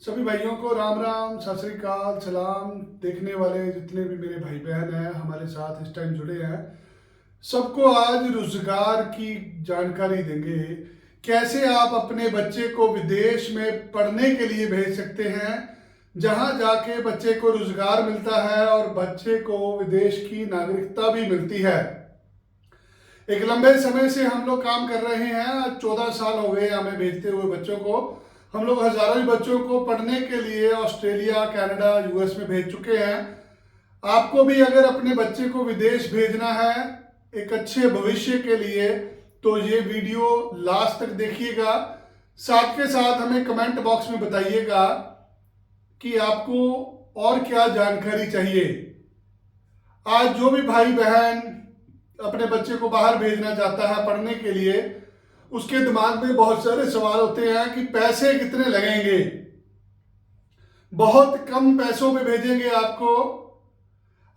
सभी भाइयों को राम राम, सत श्री अकाल, सलाम। देखने वाले जितने भी मेरे भाई बहन हैं हमारे साथ इस टाइम जुड़े हैं, सबको आज रोजगार की जानकारी देंगे। कैसे आप अपने बच्चे को विदेश में पढ़ने के लिए भेज सकते हैं, जहां जाके बच्चे को रोजगार मिलता है और बच्चे को विदेश की नागरिकता भी मिलती है। एक लंबे समय से हम लोग काम कर रहे हैं। आज 14 साल हो गए हमें भेजते हुए बच्चों को। हम लोग हजारों ही बच्चों को पढ़ने के लिए ऑस्ट्रेलिया, कनाडा, यूएस में भेज चुके हैं। आपको भी अगर अपने बच्चे को विदेश भेजना है एक अच्छे भविष्य के लिए, तो ये वीडियो लास्ट तक देखिएगा। साथ के साथ हमें कमेंट बॉक्स में बताइएगा कि आपको और क्या जानकारी चाहिए। आज जो भी भाई बहन अपने बच्चे को बाहर भेजना चाहता है पढ़ने के लिए, उसके दिमाग में बहुत सारे सवाल होते हैं कि पैसे कितने लगेंगे। बहुत कम पैसों में भेजेंगे आपको।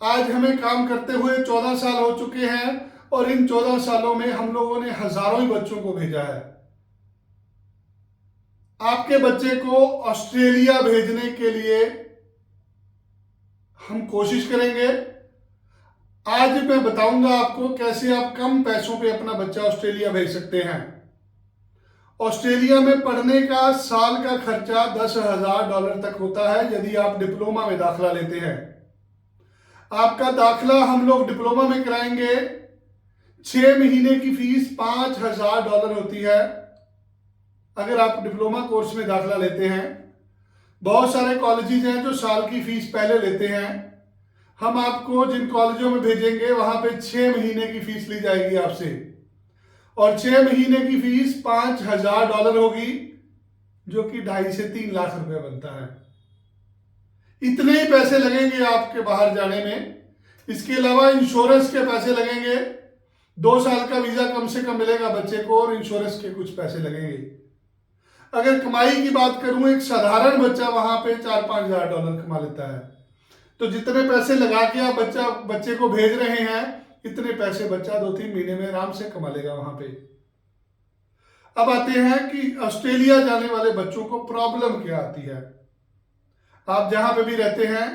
आज हमें काम करते हुए 14 साल हो चुके हैं और इन 14 सालों में हम लोगों ने हजारों ही बच्चों को भेजा है। आपके बच्चे को ऑस्ट्रेलिया भेजने के लिए हम कोशिश करेंगे। आज मैं बताऊंगा आपको कैसे आप कम पैसों पे अपना बच्चा ऑस्ट्रेलिया भेज सकते हैं। ऑस्ट्रेलिया में पढ़ने का साल का खर्चा $10,000 तक होता है यदि आप डिप्लोमा में दाखिला लेते हैं। आपका दाखिला हम लोग डिप्लोमा में कराएंगे। 6 महीने की फीस $5,000 होती है अगर आप डिप्लोमा कोर्स में दाखिला लेते हैं। बहुत सारे कॉलेजेस हैं जो साल की फीस पहले लेते हैं। हम आपको जिन कॉलेजों में भेजेंगे वहां पे 6 महीने की फीस ली जाएगी आपसे, और 6 महीने की फीस $5,000 होगी, जो कि 2.5 से 3 लाख रुपए बनता है। इतने ही पैसे लगेंगे आपके बाहर जाने में। इसके अलावा इंश्योरेंस के पैसे लगेंगे। 2 साल का वीजा कम से कम मिलेगा बच्चे को और इंश्योरेंस के कुछ पैसे लगेंगे। अगर कमाई की बात करूं, एक साधारण बच्चा वहां पे $4-5 हज़ार कमा लेता है। तो जितने पैसे लगा के आप बच्चे को भेज रहे हैं, इतने पैसे बच्चा 2-3 महीने में आराम से कमा लेगा वहां पे। अब आते हैं कि ऑस्ट्रेलिया जाने वाले बच्चों को प्रॉब्लम क्या आती है। आप जहां पे भी रहते हैं,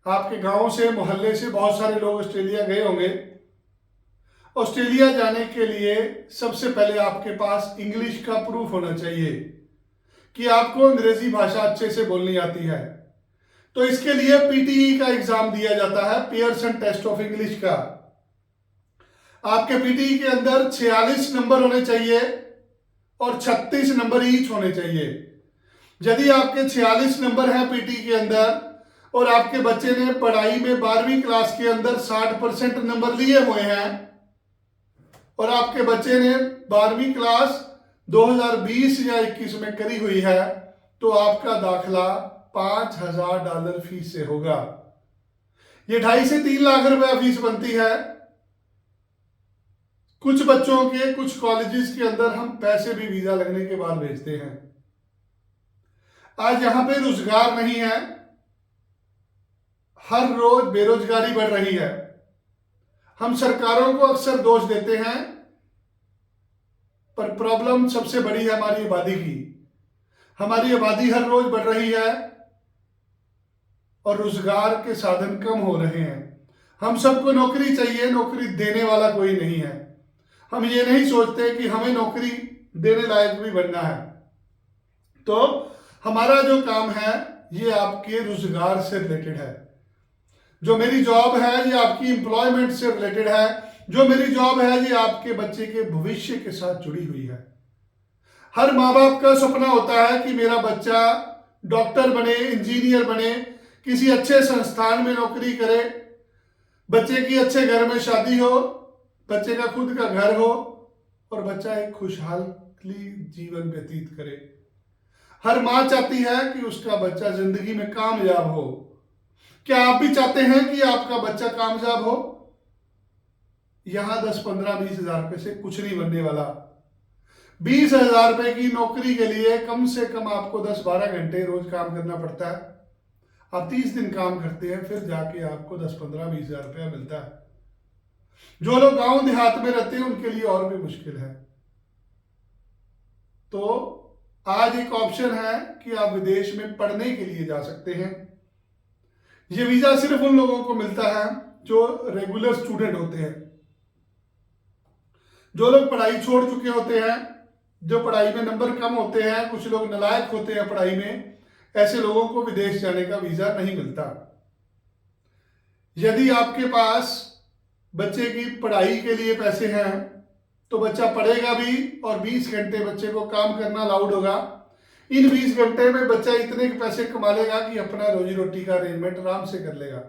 आपके गांव से, मोहल्ले से बहुत सारे लोग ऑस्ट्रेलिया गए होंगे। ऑस्ट्रेलिया जाने के लिए सबसे पहले आपके पास इंग्लिश का प्रूफ होना चाहिए कि आपको अंग्रेजी भाषा अच्छे से बोलनी आती है। तो इसके लिए पीटीई का एग्जाम दिया जाता है, पियर्सन टेस्ट ऑफ इंग्लिश का। आपके पीटीई के अंदर 46 नंबर होने चाहिए और 36 नंबर ईच होने चाहिए। यदि आपके 46 नंबर हैं पीटीई के अंदर और आपके बच्चे ने पढ़ाई में 12वीं क्लास के अंदर 60% नंबर लिए हुए हैं और आपके बच्चे ने 12वीं क्लास 2020 या 21 में करी हुई है, तो आपका दाखिला $5,000 फीस से होगा। ये 2.5 से 3 लाख रुपया फीस बनती है। कुछ बच्चों के कुछ कॉलेजेस के अंदर हम पैसे भी वीजा लगने के बाद भेजते हैं। आज यहां पे रोजगार नहीं है, हर रोज बेरोजगारी बढ़ रही है। हम सरकारों को अक्सर दोष देते हैं, पर प्रॉब्लम सबसे बड़ी है हमारी आबादी की। हमारी आबादी हर रोज बढ़ रही है और रोजगार के साधन कम हो रहे हैं। हम सबको नौकरी चाहिए, नौकरी देने वाला कोई नहीं है। हम ये नहीं सोचते कि हमें नौकरी देने लायक भी बनना है। तो हमारा जो काम है ये आपके रोजगार से रिलेटेड है। जो मेरी जॉब है ये आपकी एम्प्लॉयमेंट से रिलेटेड है। जो मेरी जॉब है ये आपके बच्चे के भविष्य के साथ जुड़ी हुई है। हर माँ बाप का सपना होता है कि मेरा बच्चा डॉक्टर बने, इंजीनियर बने, किसी अच्छे संस्थान में नौकरी करे, बच्चे की अच्छे घर में शादी हो, बच्चे का खुद का घर हो और बच्चा एक खुशहाली जीवन व्यतीत करे। हर माँ चाहती है कि उसका बच्चा जिंदगी में कामयाब हो। क्या आप भी चाहते हैं कि आपका बच्चा कामयाब हो? यहां 10, 15, 20 हजार रुपए से कुछ नहीं बनने वाला। 20,000 रुपए की नौकरी के लिए कम से कम आपको 10-12 घंटे रोज काम करना पड़ता है। आप 30 दिन काम करते हैं, फिर जाके आपको 10, 15, 20 हजार रुपया मिलता है। जो लोग गांव देहात में रहते हैं उनके लिए और भी मुश्किल है। तो आज एक ऑप्शन है कि आप विदेश में पढ़ने के लिए जा सकते हैं। ये वीजा सिर्फ उन लोगों को मिलता है जो रेगुलर स्टूडेंट होते हैं। जो लोग पढ़ाई छोड़ चुके होते हैं, जो पढ़ाई में नंबर कम होते हैं, कुछ लोग नालायक होते हैं पढ़ाई में, ऐसे लोगों को विदेश जाने का वीजा नहीं मिलता। यदि आपके पास बच्चे की पढ़ाई के लिए पैसे हैं तो बच्चा पढ़ेगा भी और 20 घंटे बच्चे को काम करना अलाउड होगा। इन 20 घंटे में बच्चा इतने पैसे कमा लेगा कि अपना रोजी रोटी का अरेंजमेंट आराम से कर लेगा।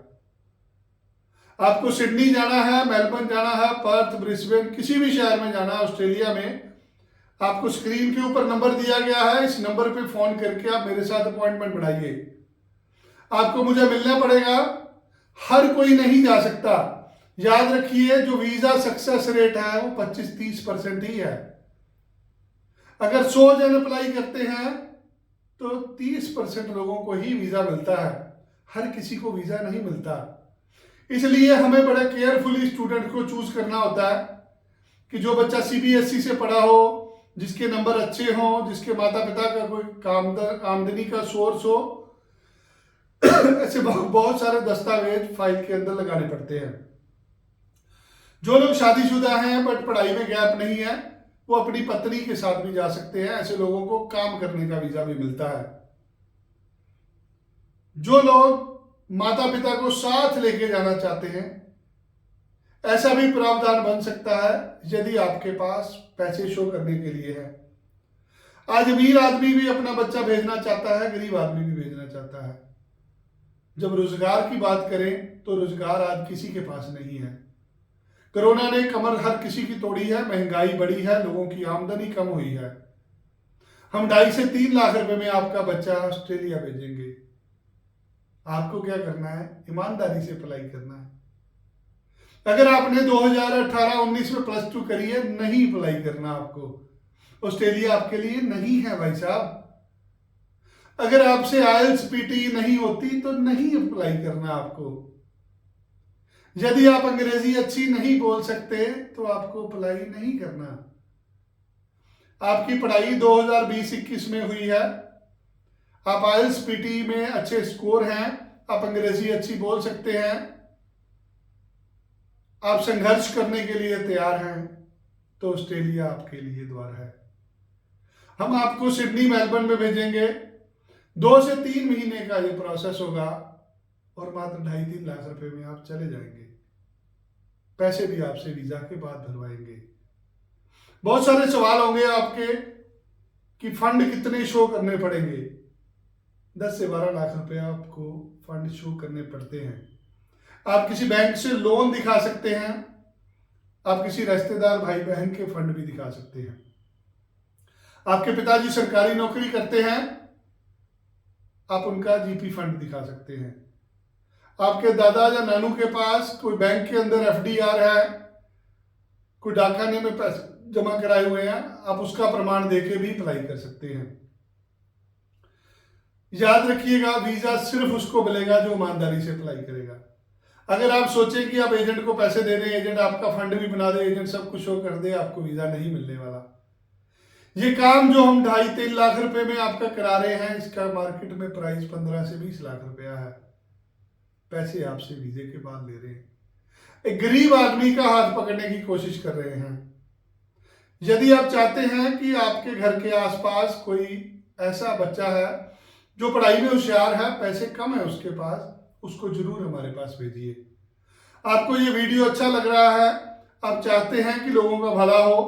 आपको सिडनी जाना है, मेलबर्न जाना है, पर्थ, ब्रिस्बेन, किसी भी शहर में जाना है ऑस्ट्रेलिया में, आपको स्क्रीन के ऊपर नंबर दिया गया है, इस नंबर पे फोन करके आप मेरे साथ अपॉइंटमेंट बनाइए। आपको मुझे मिलना पड़ेगा। हर कोई नहीं जा सकता। याद रखिए, जो वीजा सक्सेस रेट है वो 25-30% ही है। अगर 100 जन अप्लाई करते हैं तो 30% लोगों को ही वीजा मिलता है, हर किसी को वीजा नहीं मिलता। इसलिए हमें बड़े केयरफुली स्टूडेंट को चूज करना होता है कि जो बच्चा सीबीएसई से पढ़ा हो, जिसके नंबर अच्छे हों, जिसके माता पिता का कोई आमदनी का सोर्स हो। ऐसे बहुत सारे दस्तावेज फाइल के अंदर लगाने पड़ते हैं। जो लोग शादीशुदा हैं बट पढ़ाई में गैप नहीं है, वो अपनी पत्नी के साथ भी जा सकते हैं। ऐसे लोगों को काम करने का वीजा भी मिलता है। जो लोग माता पिता को साथ लेके जाना चाहते हैं, ऐसा भी प्रावधान बन सकता है यदि आपके पास पैसे शो करने के लिए है। आज अमीर आदमी भी अपना बच्चा भेजना चाहता है, गरीब आदमी भी भेजना चाहता है। जब रोजगार की बात करें तो रोजगार आज किसी के पास नहीं है। कोरोना ने कमर हर किसी की तोड़ी है, महंगाई बढ़ी है, लोगों की आमदनी कम हुई है। हम 2.5 से 3 लाख रुपए में आपका बच्चा ऑस्ट्रेलिया भेजेंगे। आपको क्या करना है? ईमानदारी से अप्लाई करना है। अगर आपने 2018-19 में +2 करी है, नहीं अप्लाई करना आपको। ऑस्ट्रेलिया आपके लिए नहीं है भाई साहब। अगर आपसे आईएलटीएस पीटी नहीं होती तो नहीं अप्लाई करना आपको। यदि आप अंग्रेजी अच्छी नहीं बोल सकते तो आपको अप्लाई नहीं करना। आपकी पढ़ाई 2020-21 में हुई है, आप आईएलटीएस पीटी में अच्छे स्कोर हैं, आप अंग्रेजी अच्छी बोल सकते हैं, आप संघर्ष करने के लिए तैयार हैं, तो ऑस्ट्रेलिया आपके लिए द्वार है। हम आपको सिडनी, मेलबर्न में भेजेंगे। 2 से 3 महीने का ये प्रोसेस होगा और मात्र 2.5-3 लाख रुपए में आप चले जाएंगे। पैसे भी आपसे वीजा के बाद भरवाएंगे। बहुत सारे सवाल होंगे आपके कि फंड कितने शो करने पड़ेंगे। 10 से 12 लाख रुपए आपको फंड शो करने पड़ते हैं। आप किसी बैंक से लोन दिखा सकते हैं, आप किसी रिश्तेदार भाई बहन के फंड भी दिखा सकते हैं। आपके पिताजी सरकारी नौकरी करते हैं, आप उनका जीपी फंड दिखा सकते हैं। आपके दादा या नानू के पास कोई बैंक के अंदर एफडीआर है, कोई डाकखाने में पैसे जमा कराए हुए हैं, आप उसका प्रमाण देके भी अप्लाई कर सकते हैं। याद रखिएगा, वीजा सिर्फ उसको मिलेगा जो ईमानदारी से अप्लाई करेगा। अगर आप सोचें कि आप एजेंट को पैसे दे दें, एजेंट आपका फंड भी बना दे, एजेंट सब कुछ शो कर दे, आपको वीजा नहीं मिलने वाला। ये काम जो हम 2.5-3 लाख रुपए में आपका करा रहे हैं, इसका मार्केट में प्राइस 15 से 20 लाख रुपया है। पैसे आपसे वीजे के बाद ले रहे हैं, एक गरीब आदमी का हाथ पकड़ने की कोशिश कर रहे हैं। यदि आप चाहते हैं कि आपके घर के आसपास कोई ऐसा बच्चा है जो पढ़ाई में होशियार है, पैसे कम है उसके पास, उसको जरूर हमारे पास भेजिए। आपको ये वीडियो अच्छा लग रहा है, आप चाहते हैं कि लोगों का भला हो,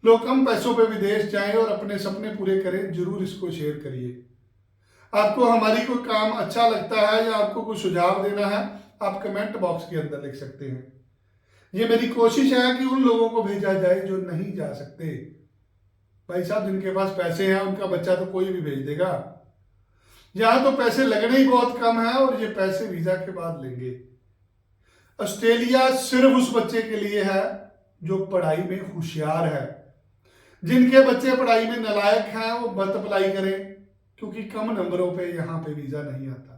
लोग कम पैसों पे विदेश जाएं और अपने सपने पूरे करें, जरूर इसको शेयर करिए। आपको हमारी कोई काम अच्छा लगता है या आपको कोई सुझाव देना है, आप कमेंट बॉक्स के अंदर लिख सकते हैं। ये मेरी कोशिश है कि उन लोगों को भेजा जाए जो नहीं जा सकते। भाई साहब, जिनके पास पैसे हैं उनका बच्चा तो कोई भी भेज देगा। यहाँ तो पैसे लगने ही बहुत कम है और ये पैसे वीजा के बाद लेंगे। ऑस्ट्रेलिया सिर्फ उस बच्चे के लिए है जो पढ़ाई में होशियार है। जिनके बच्चे पढ़ाई में नालायक हैं वो मत अप्लाई करें, क्योंकि कम नंबरों पे यहाँ पे वीजा नहीं आता।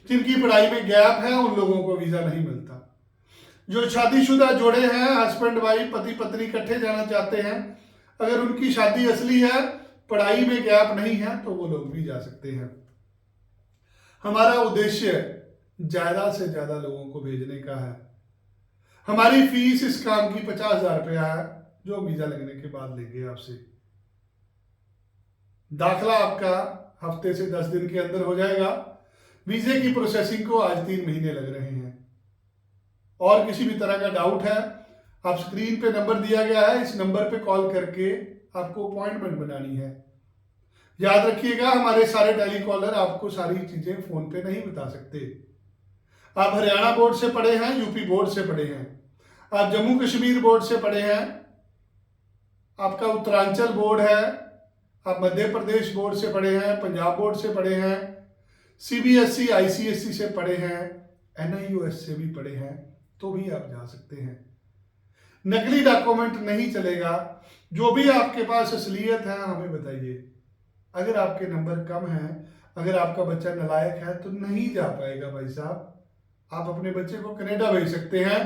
जिनकी पढ़ाई में गैप है उन लोगों को वीजा नहीं मिलता। जो शादीशुदा जोड़े हैं, हस्बैंड वाइफ, पति पत्नी इकट्ठे जाना चाहते हैं, अगर उनकी शादी असली है, पढ़ाई में गैप नहीं है तो वो लोग भी जा सकते हैं। हमारा उद्देश्य ज्यादा से ज्यादा लोगों को भेजने का है। हमारी फीस इस काम की 50,000 रुपया है, जो वीजा लगने के बाद लेंगे आपसे। दाखला आपका हफ्ते से 10 दिन के अंदर हो जाएगा। वीजे की प्रोसेसिंग को आज 3 महीने लग रहे हैं। और किसी भी तरह का डाउट है, आप स्क्रीन पे नंबर दिया गया है, इस नंबर पे कॉल करके आपको अपॉइंटमेंट बनानी है। याद रखिएगा, हमारे सारे टेलीकॉलर आपको सारी चीजें फोन पे नहीं बता सकते। आप हरियाणा बोर्ड से पढ़े हैं, यूपी बोर्ड से पढ़े हैं, आप जम्मू कश्मीर बोर्ड से पढ़े हैं, आपका उत्तरांचल बोर्ड है, आप मध्य प्रदेश बोर्ड से पढ़े हैं, पंजाब बोर्ड से पढ़े हैं, सीबीएसई आईसीएसई से पढ़े हैं, एनआईओएस से भी पढ़े हैं, तो भी आप जा सकते हैं। नकली डॉक्यूमेंट नहीं चलेगा। जो भी आपके पास असलियत है हमें बताइए। अगर आपके नंबर कम हैं, अगर आपका बच्चा नालायक है तो नहीं जा पाएगा भाई साहब। आप अपने बच्चे को कनाडा भेज सकते हैं।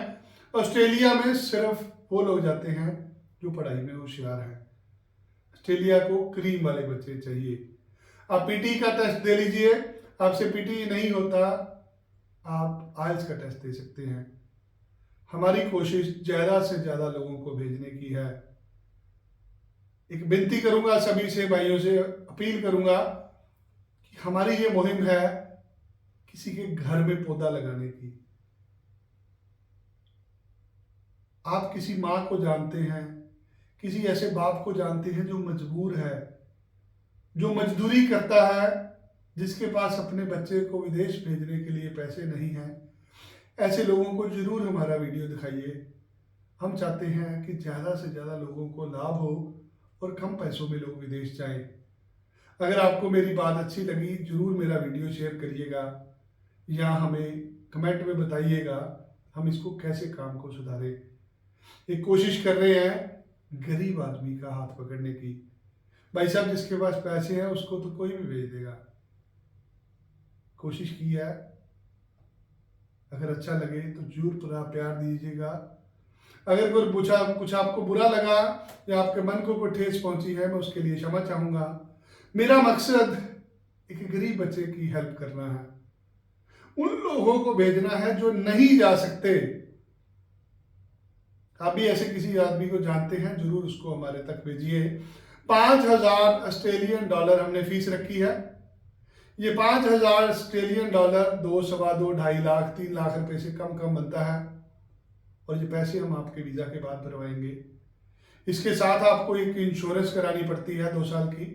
ऑस्ट्रेलिया में सिर्फ वो लोग जाते हैं जो पढ़ाई में होशियार हैं। ऑस्ट्रेलिया को क्रीम वाले बच्चे चाहिए। आप पीटी का टेस्ट दे लीजिए, आपसे पीटी नहीं होता, आप आइल्स का टेस्ट दे सकते हैं। हमारी कोशिश ज्यादा से ज्यादा लोगों को भेजने की है। एक विनती करूंगा सभी से, भाइयों से अपील करूंगा कि हमारी ये मुहिम है किसी के घर में पौधा लगाने की। आप किसी माँ को जानते हैं, किसी ऐसे बाप को जानते हैं जो मजबूर है, जो मजदूरी करता है, जिसके पास अपने बच्चे को विदेश भेजने के लिए पैसे नहीं हैं। ऐसे लोगों को जरूर हमारा वीडियो दिखाइए। हम चाहते हैं कि ज़्यादा से ज़्यादा लोगों को लाभ हो और कम पैसों में लोग विदेश जाएं। अगर आपको मेरी बात अच्छी लगी, जरूर मेरा वीडियो शेयर करिएगा या हमें कमेंट में बताइएगा हम इसको कैसे काम को सुधारें। एक कोशिश कर रहे हैं गरीब आदमी का हाथ पकड़ने की। भाई साहब, जिसके पास पैसे हैं उसको तो कोई भी भेज देगा। कोशिश की है, अगर अच्छा लगे तो जरूर पूरा प्यार दीजिएगा। अगर कोई कुछ आपको बुरा लगा या आपके मन को कोई ठेस पहुंची है, मैं उसके लिए क्षमा चाहूंगा। मेरा मकसद एक गरीब बच्चे की हेल्प करना है, उन लोगों को भेजना है जो नहीं जा सकते। आप भी ऐसे किसी आदमी को जानते हैं, जरूर उसको हमारे तक भेजिए। 5,000 ऑस्ट्रेलियन डॉलर हमने फीस रखी है। ये 5,000 ऑस्ट्रेलियन डॉलर 2, सवा 2, 2.5 लाख, 3 लाख रुपए से कम बनता है। और ये पैसे हम आपके वीज़ा के बाद भरवाएंगे। इसके साथ आपको एक इंश्योरेंस करानी पड़ती है 2 साल की,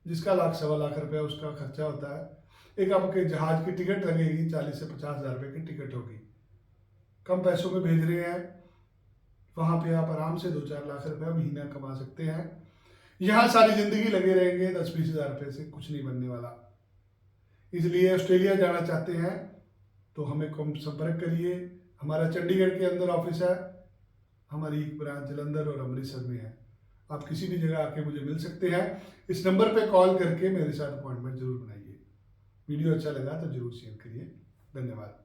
जिसका लाख, सवा लाख रुपया उसका खर्चा होता है। एक आपके जहाज की टिकट लगेगी, 40 से 50,000 रुपये की टिकट होगी। कम पैसों में भेज रहे हैं, वहाँ पे आप आराम से 2-4 लाख रुपया महीना कमा सकते हैं। यहाँ सारी जिंदगी लगे रहेंगे, 10-20 हज़ार रुपये से कुछ नहीं बनने वाला। इसलिए ऑस्ट्रेलिया जाना चाहते हैं तो हमें संपर्क करिए। हमारा चंडीगढ़ के अंदर ऑफिस है, हमारी एक ब्रांच जलंधर और अमृतसर में है। आप किसी भी जगह आके मुझे मिल सकते हैं। इस नंबर पे कॉल करके मेरे साथ अपॉइंटमेंट जरूर बनाइए। वीडियो अच्छा लगा तो जरूर शेयर करिए। धन्यवाद।